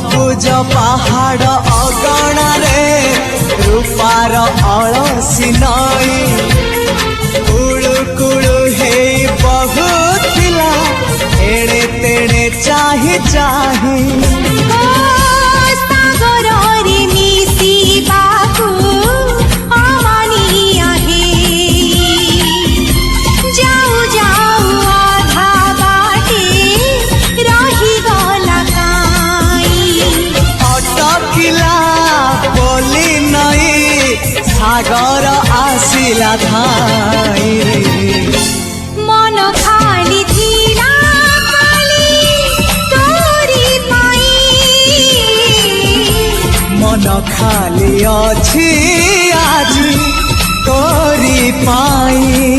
सबुज पहाड़ अगणारे रूपार अलसी नई कुळु कुळु हे बहुथिला एड़े तेड़े चाही चाही सागर आसिला धाई मन खाली थिला खाली तोरी पाई मन खाली अछि आज तोरी पाई।